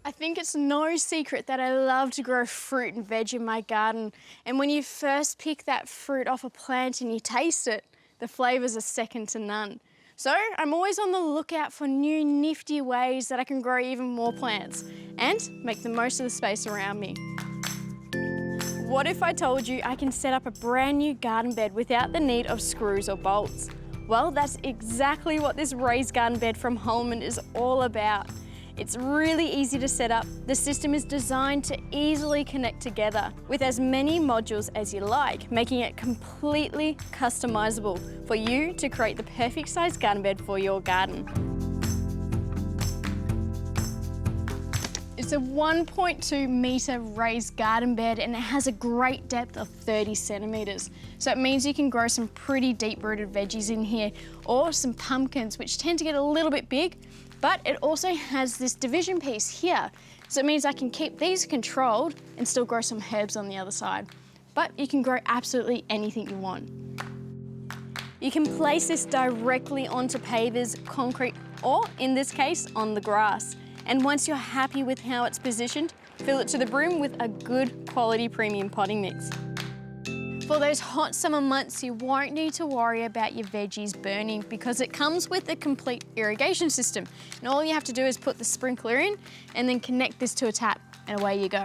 I think it's no secret that I love to grow fruit and veg in my garden. And when you first pick that fruit off a plant and you taste it, the flavours are second to none. So I'm always on the lookout for new nifty ways that I can grow even more plants and make the most of the space around me. What if I told you I can set up a brand new garden bed without the need of screws or bolts? Well, that's exactly what this raised garden bed from Holman is all about. It's really easy to set up. The system is designed to easily connect together with as many modules as you like, making it completely customizable for you to create the perfect size garden bed for your garden. It's a 1.2 metre raised garden bed and it has a great depth of 30 centimetres. So it means you can grow some pretty deep-rooted veggies in here or some pumpkins, which tend to get a little bit big, but it also has this division piece here. So it means I can keep these controlled and still grow some herbs on the other side. But you can grow absolutely anything you want. You can place this directly onto pavers, concrete, or in this case, on the grass. And once you're happy with how it's positioned, fill it to the brim with a good quality premium potting mix. For those hot summer months, you won't need to worry about your veggies burning because it comes with a complete irrigation system. And all you have to do is put the sprinkler in and then connect this to a tap and away you go.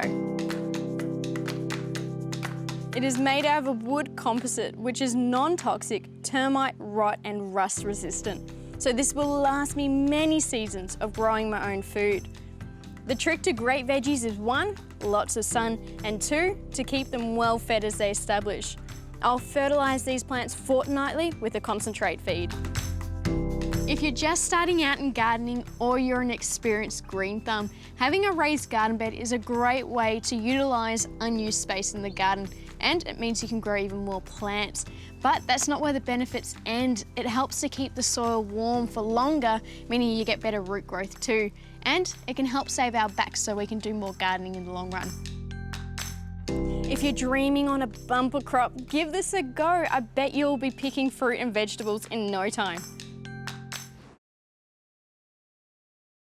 It is made out of a wood composite, which is non-toxic, termite, rot and rust resistant. So this will last me many seasons of growing my own food. The trick to great veggies is 1, lots of sun, and 2, to keep them well fed as they establish. I'll fertilise these plants fortnightly with a concentrate feed. If you're just starting out in gardening or you're an experienced green thumb, having a raised garden bed is a great way to utilise unused space in the garden, and it means you can grow even more plants. But that's not where the benefits end. It helps to keep the soil warm for longer, meaning you get better root growth too. And it can help save our backs so we can do more gardening in the long run. If you're dreaming on a bumper crop, give this a go. I bet you'll be picking fruit and vegetables in no time.